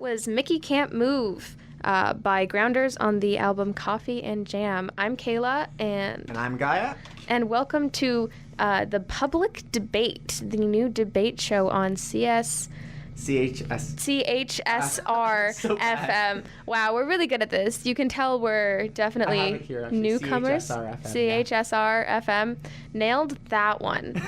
was Mickey Can't Move by Grounders on the album Coffee and Jam. I'm Kaila, and I'm Gaia. And welcome to the Public Debate, the new debate show on CHSR So FM. Wow, we're really good at this. You can tell we're definitely I have it here, actually. newcomers. CHSR FM. CHSR FM. Nailed that one.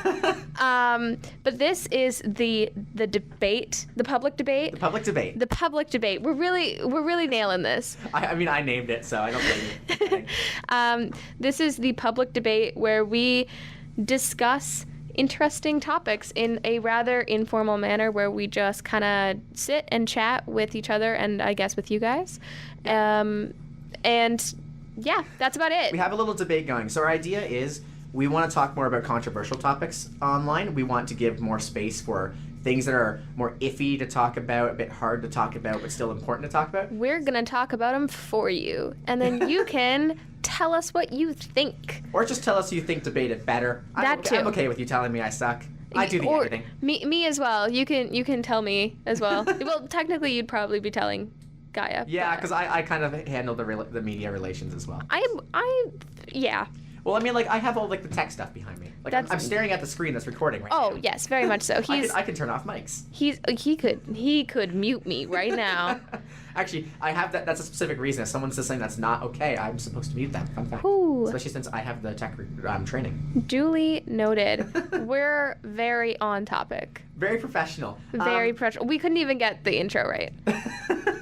But this is the debate, the public debate. The public debate. The public debate. We're really nailing this. I mean, I named it, so I don't blame you. This is the public debate where we discuss interesting topics in a rather informal manner, where we just kind of sit and chat with each other and I guess with you guys. And yeah, that's about it. We have a little debate going. So our idea is we want to talk more about controversial topics online. We want to give more space for things that are more iffy to talk about, a bit hard to talk about, but still important to talk about. We're going to talk about them for you, and then you can tell us what you think. Or just tell us you think debated better. That too. I'm okay with you telling me I suck. I do the editing. Me as well. You can tell me as well. Well, technically, you'd probably be telling Gaia. Yeah, because I kind of handle the media relations as well. Yeah. Well, I mean, like, I have all, like, the tech stuff behind me. Like, I'm staring at the screen that's recording right now. Oh, yes, very much so. I can turn off mics. He could mute me right now. Actually, I have that. That's a specific reason. If someone says something that's not okay, I'm supposed to mute them. Fun fact. Ooh. Especially since I have the tech training. Duly noted. We're very on topic. Very professional. Very professional. We couldn't even get the intro right.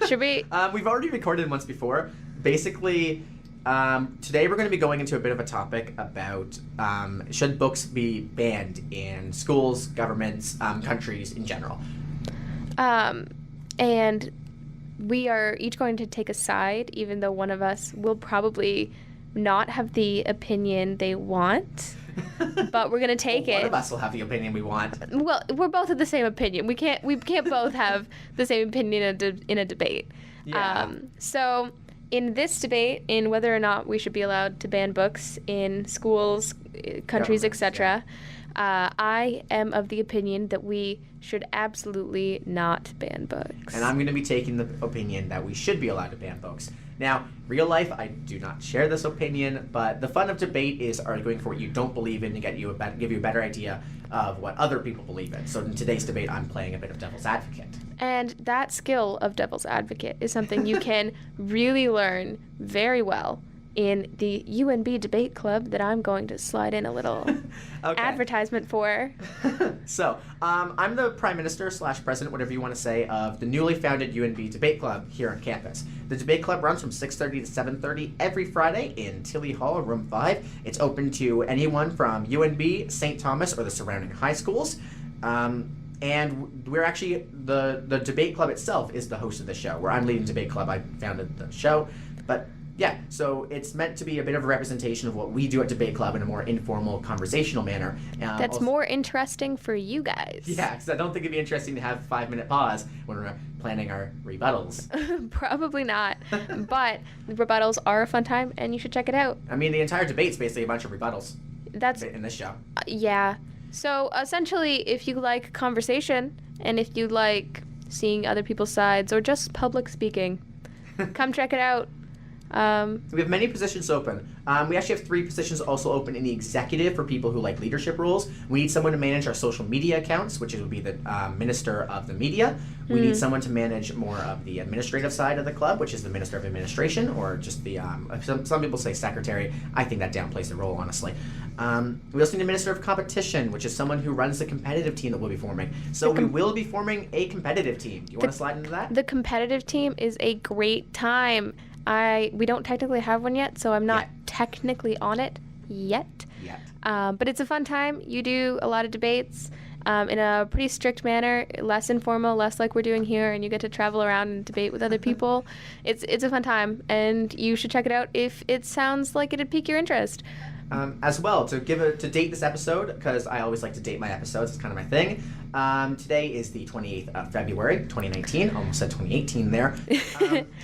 Should we? We've already recorded once before. Basically, today we're going to be going into a bit of a topic about should books be banned in schools, governments, countries in general. And we are each going to take a side, even though one of us will probably not have the opinion they want. But we're gonna take it. One of us will have the opinion we want. Well, we're both of the same opinion. We can't both have the same opinion in a debate. Yeah. So in this debate, in whether or not we should be allowed to ban books in schools, countries, etc., I am of the opinion that we should absolutely not ban books. And I'm going to be taking the opinion that we should be allowed to ban books. Now, real life, I do not share this opinion, but the fun of debate is arguing for what you don't believe in to give you a better idea of what other people believe in. So in today's debate, I'm playing a bit of devil's advocate. And that skill of devil's advocate is something you can really learn very well in the UNB debate club that I'm going to slide in a little advertisement for. So, I'm the Prime Minister / President, whatever you want to say, of the newly founded UNB debate club here on campus. The debate club runs from 6:30 to 7:30 every Friday in Tilly Hall, room 5. It's open to anyone from UNB, St. Thomas, or the surrounding high schools. And we're actually, the debate club itself is the host of the show. Where I'm leading debate club, I founded the show. But yeah, so it's meant to be a bit of a representation of what we do at Debate Club in a more informal, conversational manner. That's also more interesting for you guys. Yeah, because I don't think it'd be interesting to have a 5-minute pause when we're planning our rebuttals. Probably not. But the rebuttals are a fun time, and you should check it out. I mean, the entire debate's basically a bunch of rebuttals. That's in this show. Yeah. So essentially, if you like conversation, and if you like seeing other people's sides, or just public speaking, come check it out. We have many positions open. We actually have 3 positions also open in the executive for people who like leadership roles. We need someone to manage our social media accounts, which would be the Minister of the Media. We need someone to manage more of the administrative side of the club, which is the Minister of Administration, or just the, some people say secretary. I think that downplays the role, honestly. We also need a Minister of Competition, which is someone who runs the competitive team that we'll be forming. So we will be forming a competitive team. Do you want to slide into that? The competitive team is a great time. We don't technically have one yet, so I'm not technically on it yet. But it's a fun time. You do a lot of debates in a pretty strict manner, less informal, less like we're doing here, and you get to travel around and debate with other people. It's a fun time, and you should check it out if it sounds like it'd pique your interest. As well, to date this episode, because I always like to date my episodes, it's kind of my thing. Today is the 28th of February, 2019. Almost said 2018 there.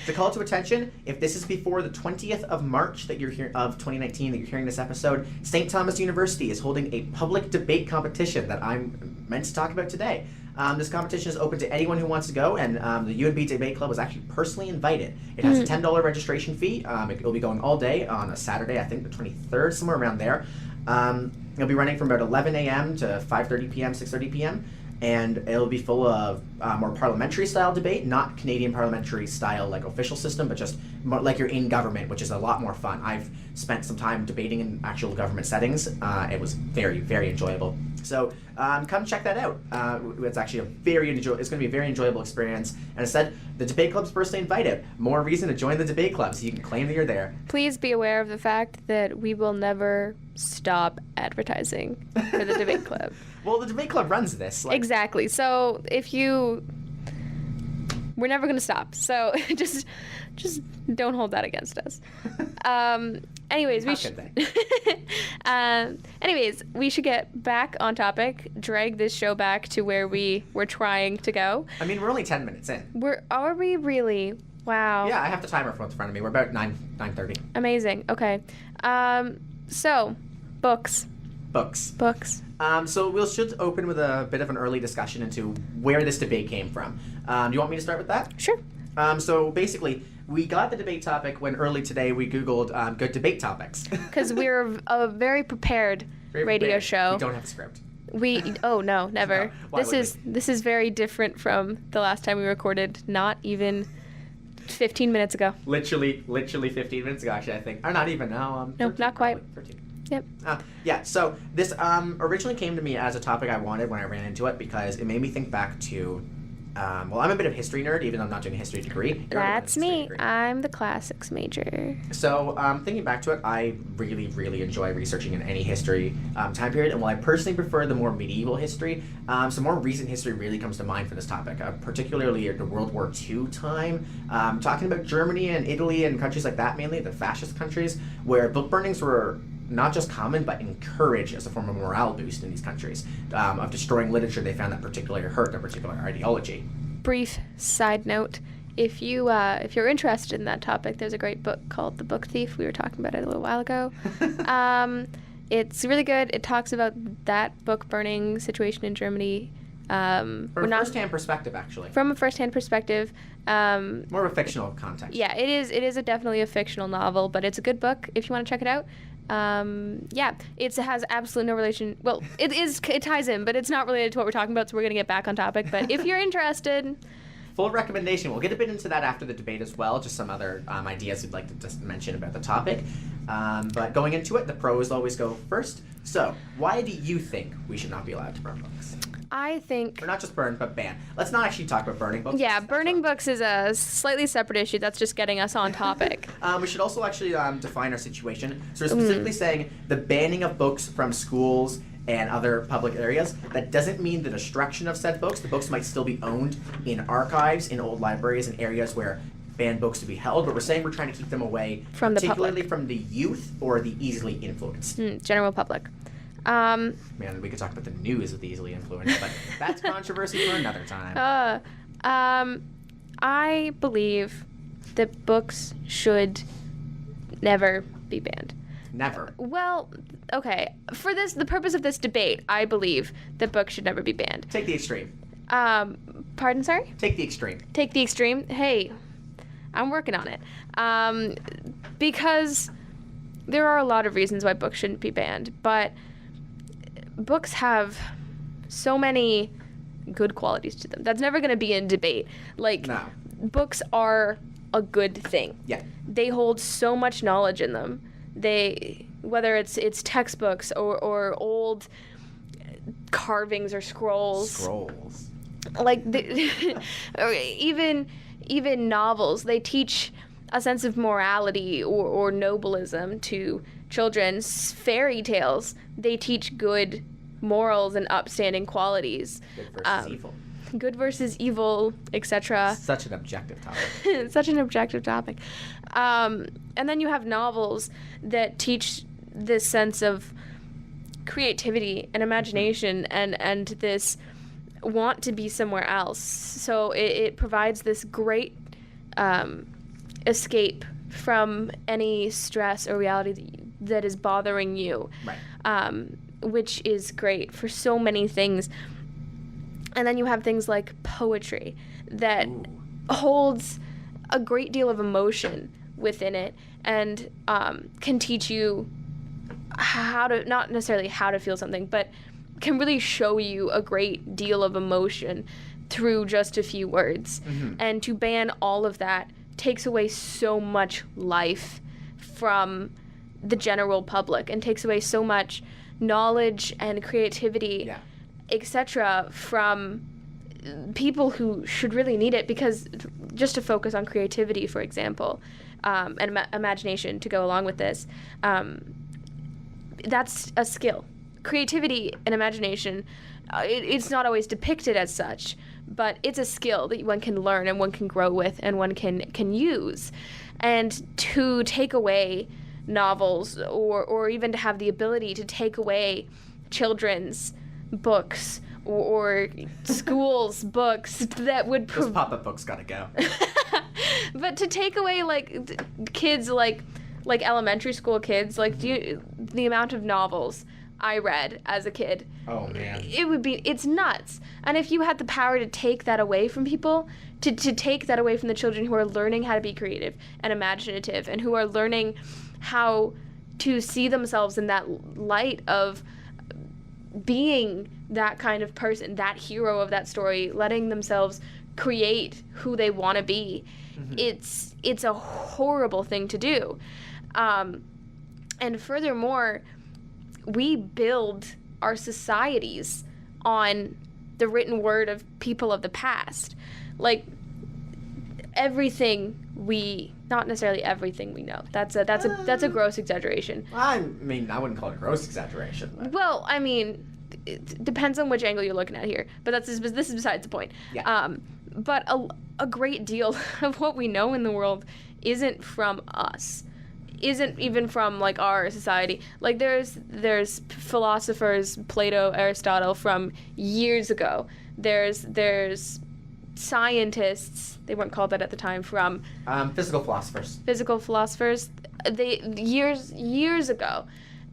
To call to attention, if this is before the 20th of March that you're here of 2019 that you're hearing this episode, St. Thomas University is holding a public debate competition that I'm meant to talk about today. This competition is open to anyone who wants to go, and the UNB Debate Club was actually personally invited. It has a $10 registration fee. It will be going all day on a Saturday, I think the 23rd, somewhere around there. It'll be running from about 11 a.m. to 5:30 p.m., 6:30 p.m., and it'll be full of more parliamentary style debate, not Canadian parliamentary style like official system, but just more like you're in government, which is a lot more fun. I've spent some time debating in actual government settings. It was very, very enjoyable. So come check that out. It's actually it's going to be a very enjoyable experience. And as I said, the debate club's personally invited. More reason to join the debate club so you can claim that you're there. Please be aware of the fact that we will never stop advertising for the debate club. Well, the debate club runs this. Exactly. So we're never going to stop. So just don't hold that against us. Anyways, we should get back on topic, drag this show back to where we were trying to go. I mean, we're only 10 minutes in. Are we really? Wow. Yeah, I have the timer in front of me. We're about 9:30. Amazing. Okay. So, books. So we should open with a bit of an early discussion into where this debate came from. Do you want me to start with that? Sure. So basically, we got the debate topic when early today we Googled good debate topics. Because we're a very prepared radio show. We don't have a script. Oh no, never. No, this is very different from the last time we recorded, not even 15 minutes ago. Literally 15 minutes ago, actually, I think. Or not even, no. 13, not quite. 13. Yep. Yeah, so this originally came to me as a topic I wanted when I ran into it because it made me think back to, well, I'm a bit of a history nerd, even though I'm not doing a history degree. That's me. Degree. I'm the classics major. So thinking back to it, I really, really enjoy researching in any history time period. And while I personally prefer the more medieval history, some more recent history really comes to mind for this topic, particularly at the World War II time. Talking about Germany and Italy and countries like that, mainly the fascist countries, where book burnings were not just common, but encouraged as a form of morale boost in these countries, of destroying literature they found that particularly hurt a particular ideology. Brief side note, if you're interested in that topic, there's a great book called The Book Thief. We were talking about it a little while ago. It's really good. It talks about that book burning situation in Germany. From a first-hand perspective, actually. From a first-hand perspective. More of a fictional context. Yeah, it is definitely a fictional novel, but it's a good book if you want to check it out. It has absolutely no relation. Well, it ties in, but it's not related to what we're talking about, so we're going to get back on topic. But if you're interested... Full recommendation. We'll get a bit into that after the debate as well, just some other ideas we'd like to just mention about the topic. But going into it, the pros always go first. So, why do you think we should not be allowed to burn books? I think... Or not just burn, but ban. Let's not actually talk about burning books. Yeah, burning books is a slightly separate issue. That's just getting us on topic. We should also actually define our situation. So we're specifically saying the banning of books from schools and other public areas. That doesn't mean the destruction of said books. The books might still be owned in archives, in old libraries, and areas where banned books to be held, but we're saying we're trying to keep them away from the particularly public. from the youth or the easily influenced. General public. Man, we could talk about the news of the easily influenced, but that's controversy for another time. I believe that books should never be banned. Never. Well, okay. For the purpose of this debate, I believe that books should never be banned. Take the extreme. Pardon, sorry? Take the extreme. Take the extreme? Hey, I'm working on it. Because there are a lot of reasons why books shouldn't be banned, but books have so many good qualities to them. That's never going to be in debate. No. Books are a good thing. Yeah. They hold so much knowledge in them. Whether it's textbooks or old carvings or scrolls. Or even novels. They teach a sense of morality or noblism to children. Fairy tales, they teach good morals and upstanding qualities. Good versus evil, etc. Such an objective topic. Such an objective topic. And then you have novels that teach this sense of creativity and imagination and this want to be somewhere else. So it provides this great escape from any stress or reality that is bothering you, right. Which is great for so many things. And then you have things like poetry that holds a great deal of emotion within it and can teach you how to, not necessarily how to feel something, but can really show you a great deal of emotion through just a few words. And to ban all of that takes away so much life from the general public and takes away so much knowledge and creativity, etc., from people who should really need it. Because just to focus on creativity, for example, and imagination to go along with this, that's a skill. Creativity and imagination, it's not always depicted as such, but it's a skill that one can learn and one can grow with and one can use. And to take away novels or even to have the ability to take away children's books or schools books that would... Those pop-up books gotta go. But to take away, like, kids, like elementary school kids, like, the amount of novels I read as a kid. Oh, man. It's nuts. And if you had the power to take that away from people, to take that away from the children who are learning how to be creative and imaginative and who are learning how to see themselves in that light of being that kind of person, that hero of that story, letting themselves create who they want to be, it's a horrible thing to do. And furthermore, we build our societies on the written word of people of the past. Like, not necessarily everything we know. That's a gross exaggeration. I mean, I wouldn't call it a gross exaggeration. But. Well, I mean, it depends on which angle you're looking at here. But this is besides the point. Yeah. But a great deal of what we know in the world isn't from us. Isn't even from, like, our society. Like, there's philosophers, Plato, Aristotle, from years ago. There's scientists, they weren't called that at the time, from... Physical philosophers. Physical philosophers, years ago.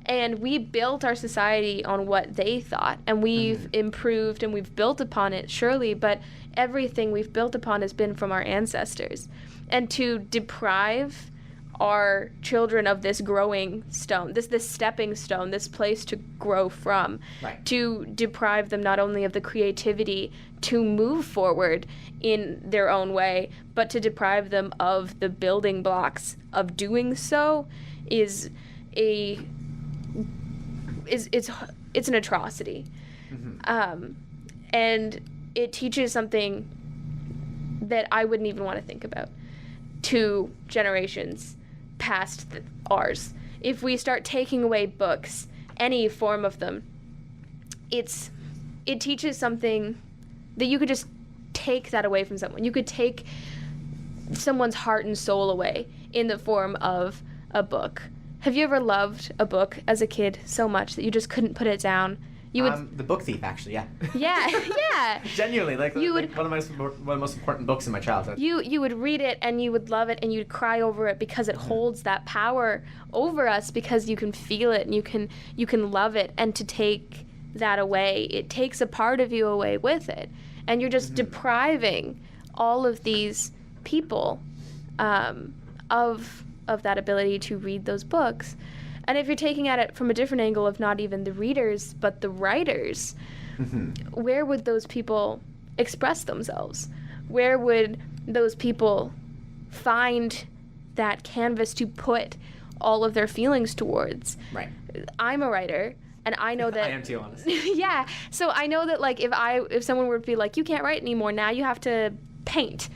And we built our society on what they thought, and we've improved and we've built upon it, surely, but everything we've built upon has been from our ancestors. And to deprive our children of this growing stone, this stepping stone, this place to grow from, to deprive them not only of the creativity to move forward in their own way, but to deprive them of the building blocks of doing so is it's an atrocity. And it teaches something that I wouldn't even want to think about to generations past ours. If we start taking away books, any form of them, it teaches something that you could just take that away from someone. You could take someone's heart and soul away in the form of a book. Have you ever loved a book as a kid so much that you just couldn't put it down? The Book Thief, actually, yeah. Yeah. Genuinely, one of the most important books in my childhood. You would read it and you would love it and you'd cry over it because it holds that power over us, because you can feel it and you can love it, and to take that away, it takes a part of you away with it, and you're just depriving all of these people of that ability to read those books. And if you're taking at it from a different angle of not even the readers, but the writers, where would those people express themselves? Where would those people find that canvas to put all of their feelings towards? Right. I'm a writer, and I know that... I am too, honestly. Yeah. So I know that, like, if someone were to be like, you can't write anymore, now you have to paint.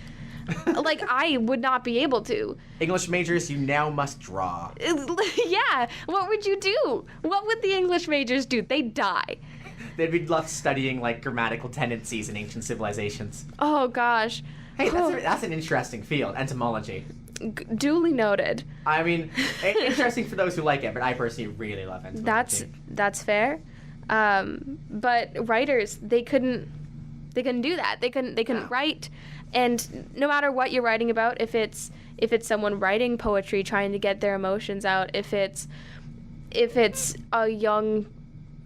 Like, I would not be able to. English majors, you now must draw. Yeah. What would you do? What would the English majors do? They'd die. They'd be left studying, like, grammatical tendencies in ancient civilizations. Oh, gosh. Hey, that's an interesting field, entomology. Duly noted. I mean, interesting for those who like it, but I personally really love entomology. That's fair. But writers, they couldn't do that. They couldn't write. And no matter what you're writing about, if it's someone writing poetry trying to get their emotions out, if it's a young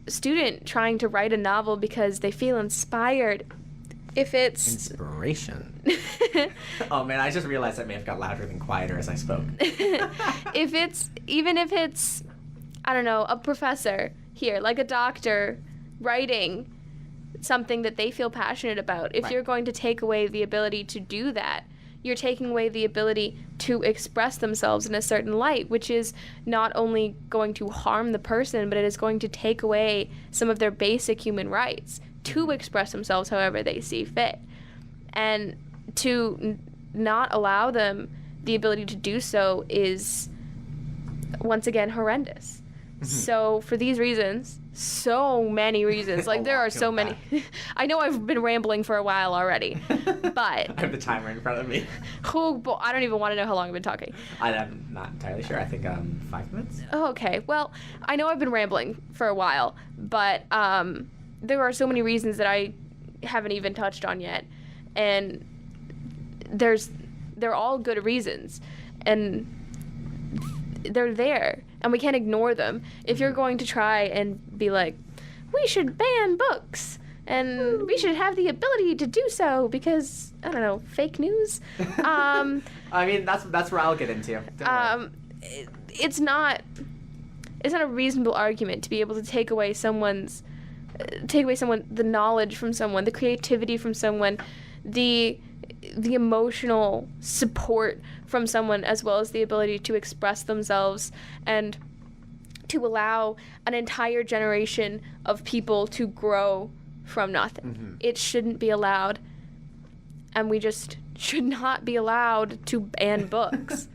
student trying to write a novel because they feel inspired, If it's inspiration. Oh man, I just realized I may have got louder than quieter as I spoke. Even if it's, I don't know, a professor here, like a doctor, writing something that they feel passionate about, if you're going to take away the ability to do that, you're taking away the ability to express themselves in a certain light, which is not only going to harm the person, but it is going to take away some of their basic human rights to express themselves however they see fit. And to not allow them the ability to do so is, once again, horrendous. So for these reasons, so many reasons, like there are so many. I know I've been rambling for a while already, but I have the timer in front of me. I don't even want to know how long I've been talking. I'm not entirely sure. I think 5 minutes. Oh, okay. Well, I know I've been rambling for a while, but there are so many reasons that I haven't even touched on yet, and they're all good reasons, and they're there, and we can't ignore them. If you're going to try and be like, we should ban books, and we should have the ability to do so because, I don't know, fake news. I mean, that's where I'll get into. It's not a reasonable argument to be able to take away the knowledge from someone, the creativity from someone, the emotional support from someone, as well as the ability to express themselves, and to allow an entire generation of people to grow from nothing. It shouldn't be allowed, and we just should not be allowed to ban books.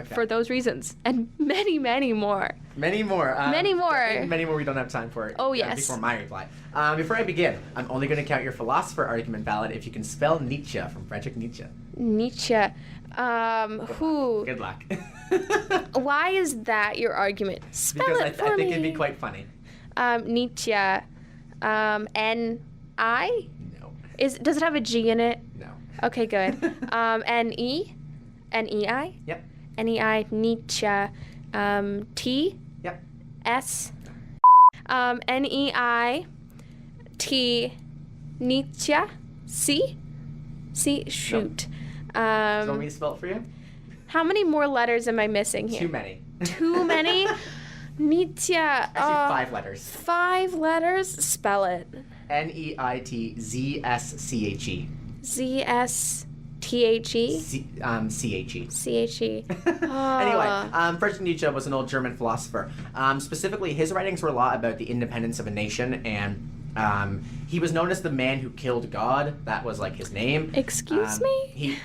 For those reasons, and many, many more. Many more. Many more we don't have time for. Oh, yes. Before my reply. Before I begin, I'm only going to count your philosopher argument valid if you can spell Nietzsche from Friedrich Nietzsche. Nietzsche. Good luck. Why is that your argument? Spell because it for me. I think it'd be quite funny. Nietzsche. N-I? No. Does it have a G in it? No. Okay, good. N-E? N-E-I? Yep. N-E-I, Nietzsche. T? Yep. S? N-E-I-T, Nietzsche? C? C? Shoot. Do you want me to spell it for you? How many more letters am I missing here? Too many. Too many? Nietzsche. Actually, 5 letters. 5 letters? Spell it. N-E-I-T-Z-S-C-H-E. Z-S-T-H-E? C-H-E. C-H-E. Anyway, Friedrich Nietzsche was an old German philosopher. Specifically, his writings were a lot about the independence of a nation, and he was known as the man who killed God. That was like his name. Excuse me?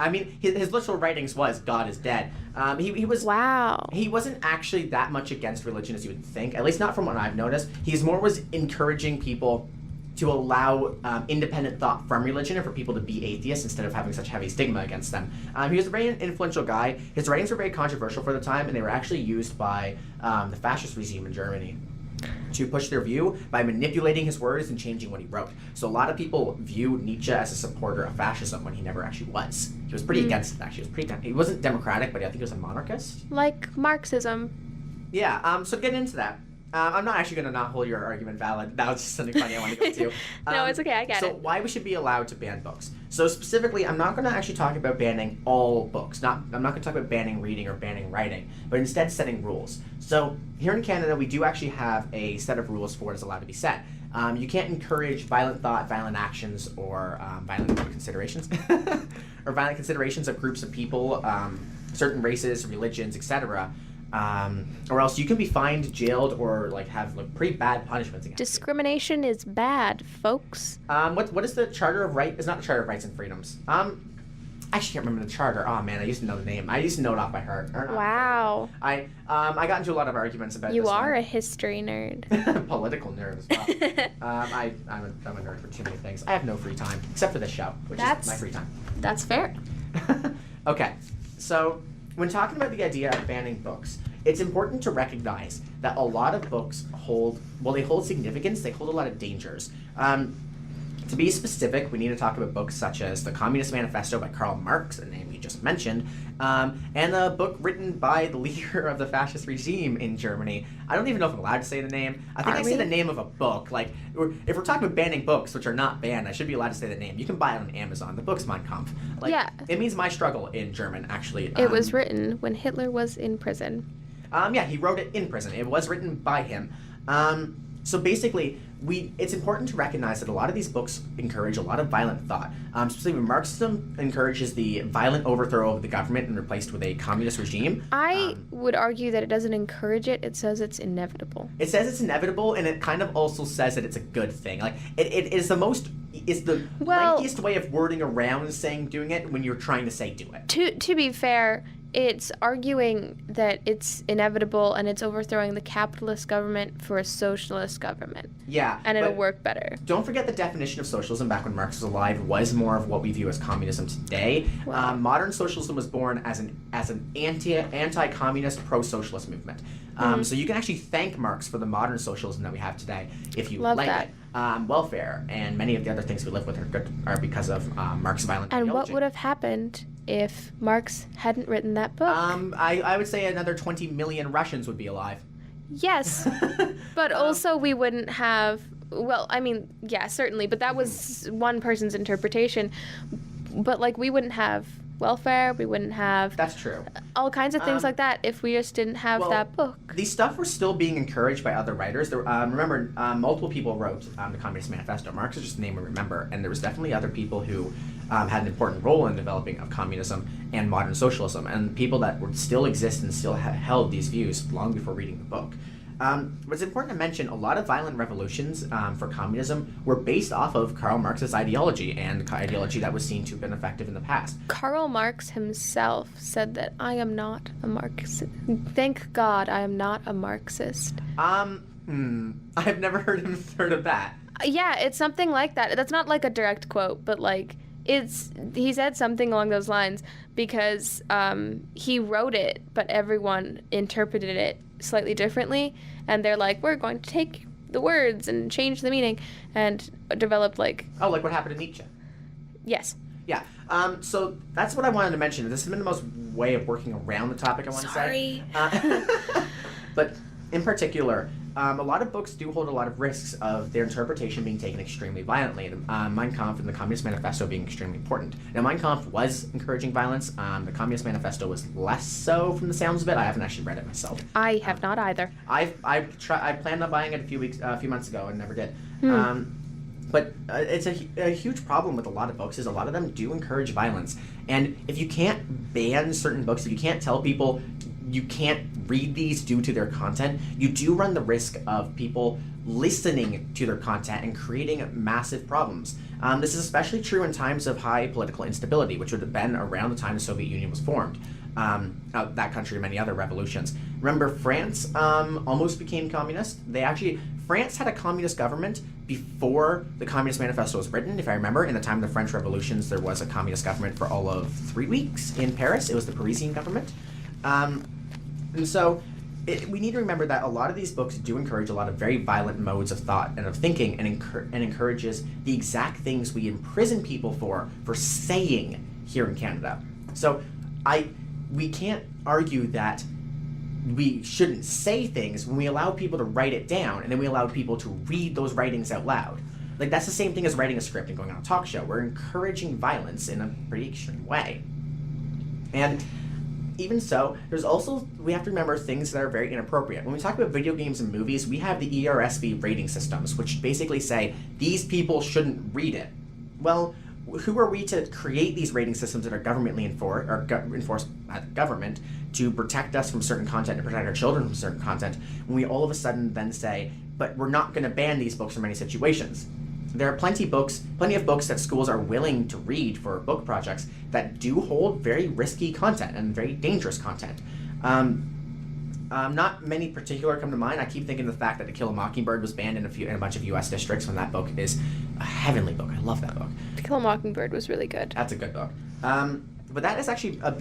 His literal writings was God is dead. He was. Wow. He wasn't actually that much against religion as you would think, at least not from what I've noticed. He's more was encouraging people to allow independent thought from religion and for people to be atheists instead of having such heavy stigma against them. He was a very influential guy. His writings were very controversial for the time, and they were actually used by the fascist regime in Germany to push their view by manipulating his words and changing what he wrote. So a lot of people view Nietzsche as a supporter of fascism when he never actually was. He was pretty against it, actually. He wasn't democratic, but I think he was a monarchist. Like Marxism. Yeah, so get into that. I'm not actually going to not hold your argument valid. That was just something funny I wanted to go to. No, it's okay. I get it. So why we should be allowed to ban books. So specifically, I'm not going to actually talk about banning all books. I'm not going to talk about banning reading or banning writing, but instead setting rules. So here in Canada, we do actually have a set of rules for what is allowed to be said. You can't encourage violent thought, violent actions, or violent considerations, or violent considerations of groups of people, certain races, religions, etc. Or else you can be fined, jailed, or have pretty bad punishments against Discrimination is bad, folks. What is the Charter of Rights? It's not the Charter of Rights and Freedoms. I actually can't remember the charter. Oh man, I used to know the name. I used to know it off by heart. Wow. I got into a lot of arguments about you this. You are a history nerd. Political nerd as well. I'm a nerd for too many things. I have no free time except for this show, which is my free time. That's fair. Okay, so when talking about the idea of banning books, it's important to recognize that a lot of books hold significance, they hold a lot of dangers. To be specific, we need to talk about books such as The Communist Manifesto by Karl Marx, a name you just mentioned, and a book written by the leader of the fascist regime in Germany. I don't even know if I'm allowed to say the name. I think I say the name of a book. Like, if we're talking about banning books, which are not banned, I should be allowed to say the name. You can buy it on Amazon. The book's Mein Kampf. Like, yeah. It means my struggle in German, actually. It was written when Hitler was in prison. Yeah, he wrote it in prison. It was written by him. So basically, it's important to recognize that a lot of these books encourage a lot of violent thought. Specifically, Marxism encourages the violent overthrow of the government and replaced with a communist regime. I would argue that it doesn't encourage it. It says it's inevitable. It says it's inevitable, and it kind of also says that it's a good thing. Like, it is the lengthiest way of wording around doing it when you're trying to say do it. To be fair, it's arguing that it's inevitable and it's overthrowing the capitalist government for a socialist government. Yeah. And it'll work better. Don't forget the definition of socialism back when Marx was alive was more of what we view as communism today. Wow. Modern socialism was born as an anti-communist, pro-socialist movement. So you can actually thank Marx for the modern socialism that we have today if you like it. Welfare and many of the other things we live with are because of Marx's violent ideology. And what would have happened if Marx hadn't written that book? I would say another 20 million Russians would be alive. Yes, but also we wouldn't have, well, I mean, yeah, certainly, but that was one person's interpretation. But, like, we wouldn't have welfare, we wouldn't have... That's true. All kinds of things like that if we just didn't have that book. These stuff were still being encouraged by other writers. There, remember, multiple people wrote the Communist Manifesto. Marx is just a name we remember, and there was definitely other people who had an important role in developing of communism and modern socialism, and people that would still exist and still held these views long before reading the book. What's important to mention, a lot of violent revolutions for communism were based off of Karl Marx's ideology, and ideology that was seen to have been effective in the past. Karl Marx himself said that I am not a Marxist. Thank God I am not a Marxist. I've never heard of that. Yeah, it's something like that. That's not like a direct quote, but like he said something along those lines because he wrote it, but everyone interpreted it slightly differently, and they're like, we're going to take the words and change the meaning, and developed like... Oh, like what happened to Nietzsche? Yes. Yeah. So that's what I wanted to mention. This has been the most way of working around the topic I want to say. But in particular, a lot of books do hold a lot of risks of their interpretation being taken extremely violently. Mein Kampf and the Communist Manifesto being extremely important. Now, Mein Kampf was encouraging violence. The Communist Manifesto was less so from the sounds of it. I haven't actually read it myself. I have not either. I planned on buying it a few months ago and never did. But it's a huge problem with a lot of books is a lot of them do encourage violence. And if you can't ban certain books, if you can't tell people you can't read these due to their content, you do run the risk of people listening to their content and creating massive problems. This is especially true in times of high political instability, which would have been around the time the Soviet Union was formed. That country and many other revolutions. Remember, France almost became communist. France had a communist government before the Communist Manifesto was written. If I remember, in the time of the French revolutions, there was a communist government for all of 3 weeks in Paris. It was the Parisian government. And so we need to remember that a lot of these books do encourage a lot of very violent modes of thought and of thinking, and encourages the exact things we imprison people for saying here in Canada. So we can't argue that we shouldn't say things when we allow people to write it down, and then we allow people to read those writings out loud. Like, that's the same thing as writing a script and going on a talk show. We're encouraging violence in a pretty extreme way. And even so, we have to remember things that are very inappropriate. When we talk about video games and movies, we have the ERSV rating systems, which basically say, these people shouldn't read it. Well, who are we to create these rating systems that are governmentally enforced by the government to protect us from certain content and protect our children from certain content, when we all of a sudden then say, but we're not going to ban these books from any situations? There are plenty of books that schools are willing to read for book projects that do hold very risky content and very dangerous content. Not many particular come to mind. I keep thinking of the fact that To Kill a Mockingbird was banned in a bunch of U.S. districts when that book is a heavenly book. I love that book. To Kill a Mockingbird was really good. That's a good book. But that is actually a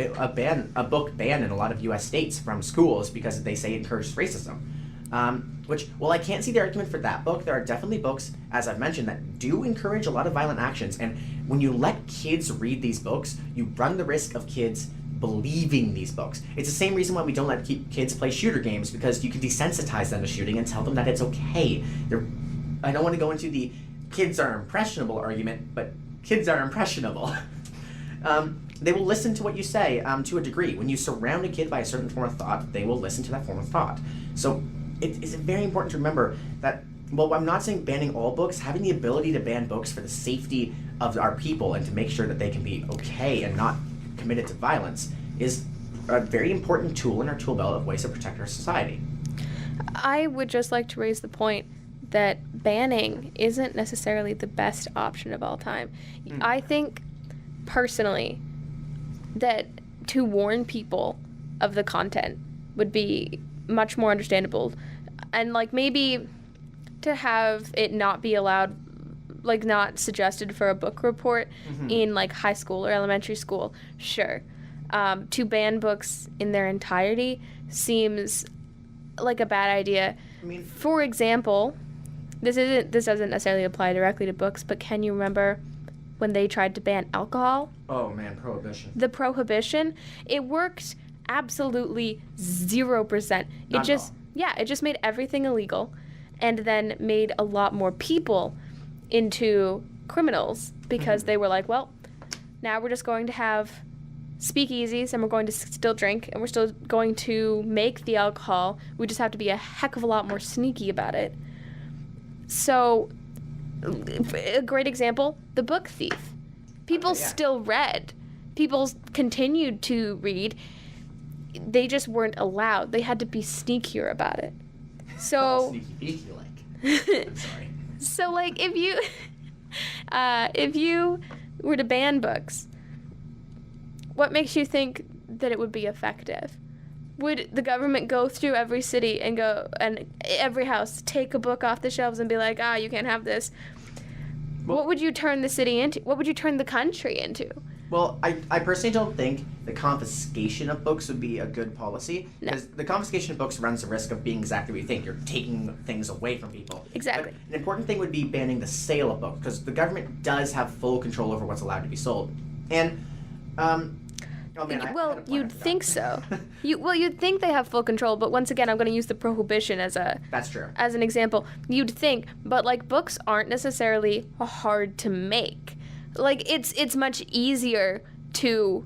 book banned in a lot of U.S. states from schools because they say it encourages racism. While I can't see the argument for that book, there are definitely books, as I've mentioned, that do encourage a lot of violent actions. And when you let kids read these books, you run the risk of kids believing these books. It's the same reason why we don't let kids play shooter games, because you can desensitize them to shooting and tell them that it's okay. I don't want to go into the kids are impressionable argument, but kids are impressionable. They will listen to what you say to a degree. When you surround a kid by a certain form of thought, they will listen to that form of thought. So it is very important to remember that, well, I'm not saying banning all books, having the ability to ban books for the safety of our people and to make sure that they can be okay and not committed to violence is a very important tool in our tool belt of ways to protect our society. I would just like to raise the point that banning isn't necessarily the best option of all time. I think, personally, that to warn people of the content would be much more understandable. And, like, maybe to have it not be allowed, like, not suggested for a book report in, like, high school or elementary school, sure. To ban books in their entirety seems like a bad idea. I mean, for example, this doesn't necessarily apply directly to books, but can you remember when they tried to ban alcohol? Oh man, prohibition. The prohibition, it worked absolutely 0%. It just made everything illegal, and then made a lot more people into criminals because they were like, well, now we're just going to have speakeasies and we're going to still drink and we're still going to make the alcohol. We just have to be a heck of a lot more sneaky about it. So, a great example, The Book Thief. People still read. People continued to read. They just weren't allowed. They had to be sneakier about it. So, sneaky like. I'm sorry. So, like, if you were to ban books, what makes you think that it would be effective? Would the government go through every city and every house, take a book off the shelves and be like, you can't have this? Well, what would you turn the city into? What would you turn the country into? Well, I personally don't think the confiscation of books would be a good policy. Because the confiscation of books runs the risk of being exactly what you think. You're taking things away from people. Exactly. But an important thing would be banning the sale of books, because the government does have full control over what's allowed to be sold. And, you'd think so. You'd think they have full control, but once again, I'm going to use the prohibition as That's true. As an example. You'd think, but like books aren't necessarily hard to make. Like it's much easier to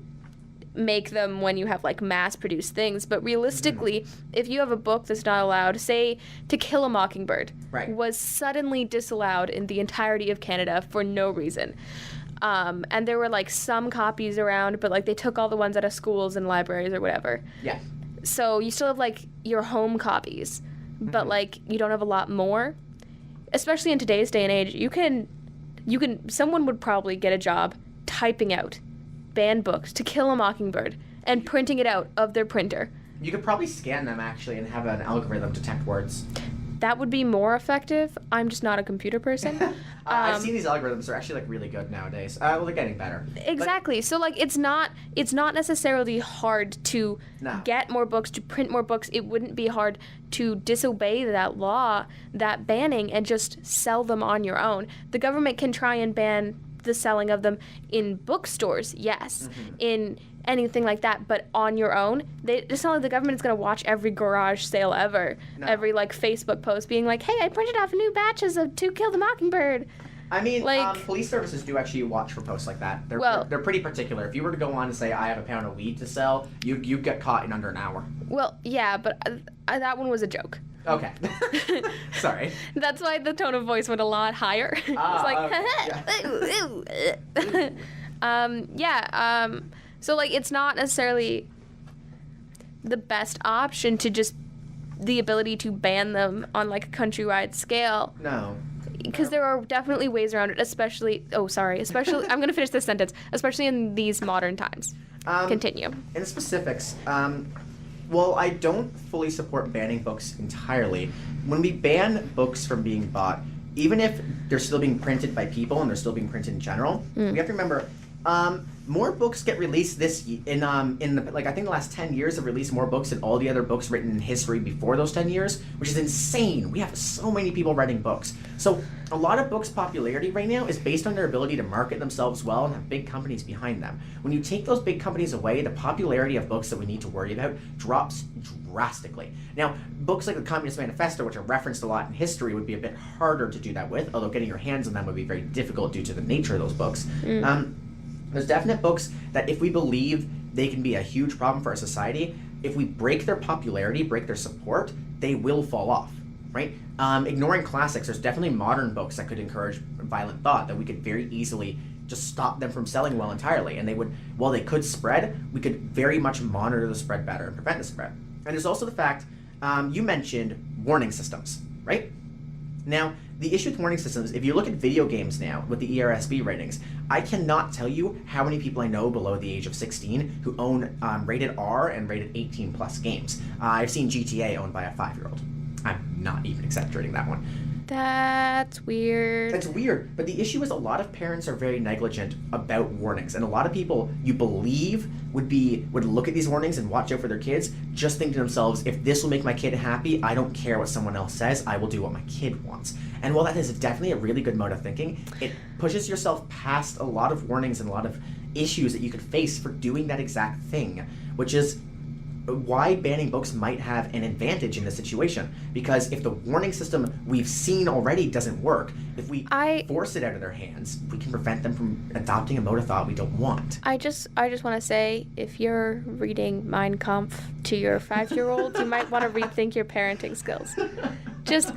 make them when you have like mass-produced things, but realistically, if you have a book that's not allowed, say To Kill a Mockingbird was suddenly disallowed in the entirety of Canada for no reason. And there were like some copies around, but like they took all the ones out of schools and libraries or whatever. Yeah. So you still have like your home copies, but like you don't have a lot more. Especially in today's day and age, someone would probably get a job typing out banned books To Kill a Mockingbird and printing it out of their printer. You could probably scan them actually and have an algorithm detect words. That would be more effective. I'm just not a computer person. I've seen these algorithms. They're actually like really good nowadays. Well, they're getting better. Exactly. So like it's not necessarily hard to get more books, to print more books. It wouldn't be hard to disobey that law, that banning, and just sell them on your own. The government can try and ban the selling of them in bookstores, yes, in anything like that, but on your own, it's not like the government is going to watch every garage sale ever, every like Facebook post being like, hey, I printed off new batches of To Kill the Mockingbird. I mean, like, police services do actually watch for posts like that. They're pretty particular. If you were to go on and say, I have a pound of weed to sell, you get caught in under an hour. Well, yeah, but that one was a joke. Okay. Sorry. That's why the tone of voice went a lot higher. It was like, so, like, it's not necessarily the best option to just the ability to ban them on, like, a countrywide scale. No. Because there are definitely ways around it, especially, I'm going to finish this sentence, especially in these modern times. Continue. In the specifics, well, I don't fully support banning books entirely. When we ban books from being bought, even if they're still being printed by people and they're still being printed in general, we have to remember, more books get released in the like I think the last 10 years have released more books than all the other books written in history before those 10 years, which is insane. We have so many people writing books. So a lot of books' popularity right now is based on their ability to market themselves well and have big companies behind them. When you take those big companies away, the popularity of books that we need to worry about drops drastically. Now, books like the Communist Manifesto, which are referenced a lot in history, would be a bit harder to do that with, although getting your hands on them would be very difficult due to the nature of those books. There's definite books that if we believe they can be a huge problem for our society, if we break their popularity, break their support, they will fall off, right? Ignoring classics, there's definitely modern books that could encourage violent thought that we could very easily just stop them from selling well entirely. And they would, while they could spread, we could very much monitor the spread better and prevent the spread. And there's also the fact, you mentioned warning systems, right? Now, the issue with warning systems, if you look at video games now with the ERSB ratings, I cannot tell you how many people I know below the age of 16 who own rated R and rated 18 plus games. I've seen GTA owned by a 5-year-old. I'm not even exaggerating that one. That's weird. That's weird, but the issue is a lot of parents are very negligent about warnings, and a lot of people you believe would look at these warnings and watch out for their kids, just think to themselves, if this will make my kid happy, I don't care what someone else says, I will do what my kid wants. And while that is definitely a really good mode of thinking, it pushes yourself past a lot of warnings and a lot of issues that you could face for doing that exact thing, which is why banning books might have an advantage in this situation. Because if the warning system we've seen already doesn't work, if we force it out of their hands, we can prevent them from adopting a mode of thought we don't want. I just want to say, if you're reading Mein Kampf to your 5-year-old, you might want to rethink your parenting skills. Just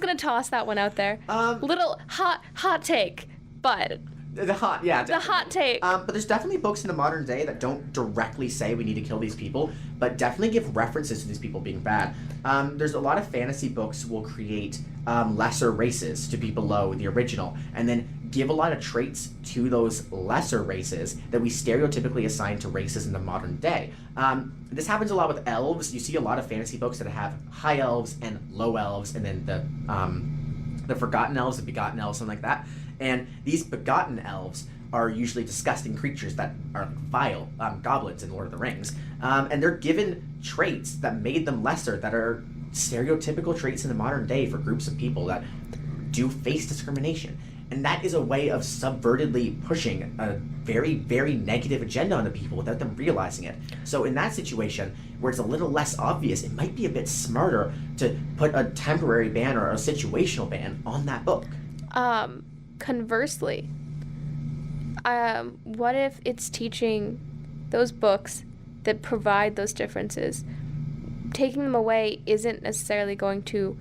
gonna toss that one out there. Little hot take, but the hot take. But there's definitely books in the modern day that don't directly say we need to kill these people, but definitely give references to these people being bad. There's a lot of fantasy books will create lesser races to be below the original, and then give a lot of traits to those lesser races that we stereotypically assign to races in the modern day. This happens a lot with elves. You see a lot of fantasy books that have high elves and low elves, and then the forgotten elves, the begotten elves, something like that. And these begotten elves are usually disgusting creatures that are vile, goblins in Lord of the Rings. And they're given traits that made them lesser, that are stereotypical traits in the modern day for groups of people that do face discrimination. And that is a way of subvertedly pushing a very, very negative agenda on the people without them realizing it. So in that situation, where it's a little less obvious, it might be a bit smarter to put a temporary ban or a situational ban on that book. Conversely, what if it's teaching those books that provide those differences? Taking them away isn't necessarily going to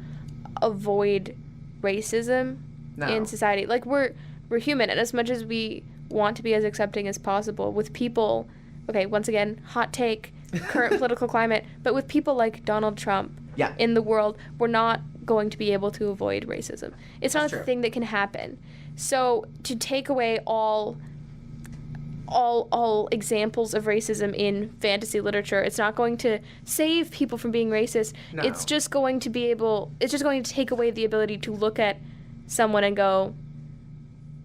avoid racism in society. Like, we're human, and as much as we want to be as accepting as possible with people, okay, once again, hot take, current political climate, but with people like Donald Trump in the world, we're not going to be able to avoid racism. It's not a thing that can happen. So to take away all examples of racism in fantasy literature, it's not going to save people from being racist. No. It's just going to take away the ability to look at someone and go,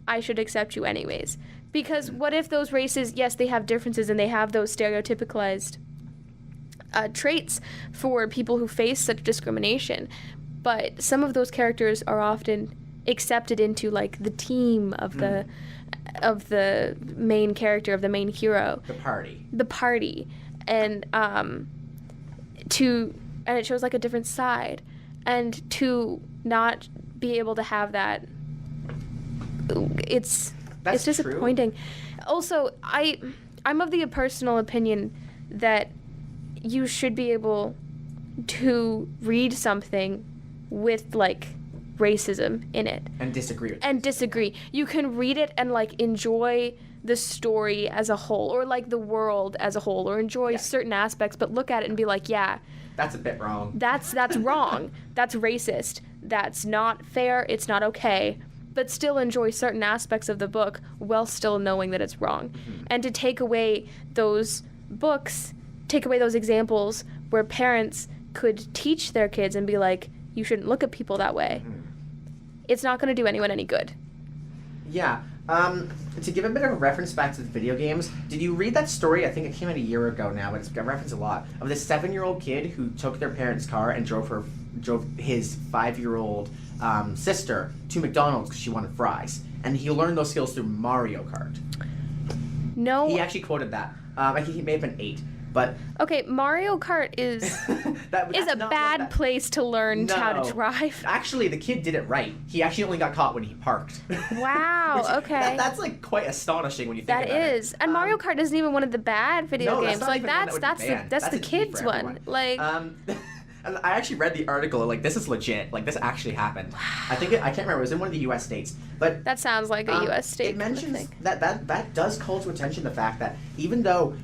I should accept you anyways. Because what if those races, yes, they have differences and they have those stereotypicalized traits for people who face such discrimination, but some of those characters are often accepted into like the team of the main character, of the main hero, the party, and it shows like a different side, and to not be able to have that, it's disappointing. True. Also, I'm of the personal opinion that you should be able to read something with like racism in it and disagree. You can read it and like enjoy the story as a whole, or like the world as a whole, or enjoy certain aspects, but look at it and be like, yeah, that's a bit wrong. That's wrong. That's racist. That's not fair. It's not okay. But still enjoy certain aspects of the book while still knowing that it's wrong. Mm-hmm. And to take away those books, take away those examples where parents could teach their kids and be like, you shouldn't look at people that way. Mm-hmm. It's not going to do anyone any good. Yeah. To give a bit of a reference back to the video games, did you read that story? I think it came out a year ago now, but it's got referenced a lot, of this 7-year-old kid who took their parents' car and drove his 5-year-old sister to McDonald's because she wanted fries. And he learned those skills through Mario Kart. No. He actually quoted that. I think he may have been 8. But okay, Mario Kart is a bad place to learn how to drive. Actually, the kid did it right. He actually only got caught when he parked. Wow, okay. That's like quite astonishing when you think about it. That is. And Mario Kart isn't even one of the bad video games. Like that's the kids one. Like and I actually read the article, like, this is legit. Like, this actually happened. I can't remember, it was in one of the U.S. states. But that sounds like a U.S. state. It mentions that does call to attention the fact that even though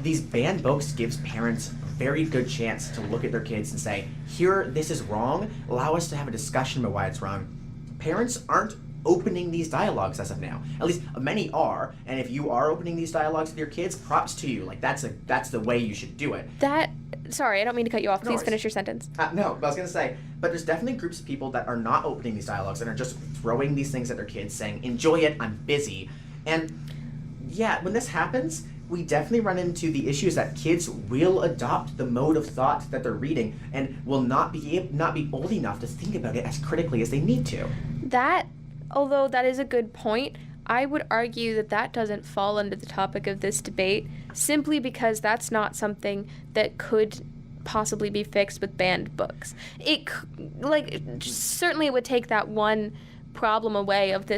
these banned books gives parents a very good chance to look at their kids and say, here, this is wrong, allow us to have a discussion about why it's wrong, parents aren't opening these dialogues as of now. At least many are, and if you are opening these dialogues with your kids, props to you. Like, that's the way you should do it. Sorry, I don't mean to cut you off. Please finish your sentence. No, I was going to say, but there's definitely groups of people that are not opening these dialogues and are just throwing these things at their kids, saying, enjoy it, I'm busy. And yeah, when this happens, we definitely run into the issues that kids will adopt the mode of thought that they're reading and will not be old enough to think about it as critically as they need to. Although that is a good point, I would argue that doesn't fall under the topic of this debate, simply because that's not something that could possibly be fixed with banned books. Certainly it would take that one problem away of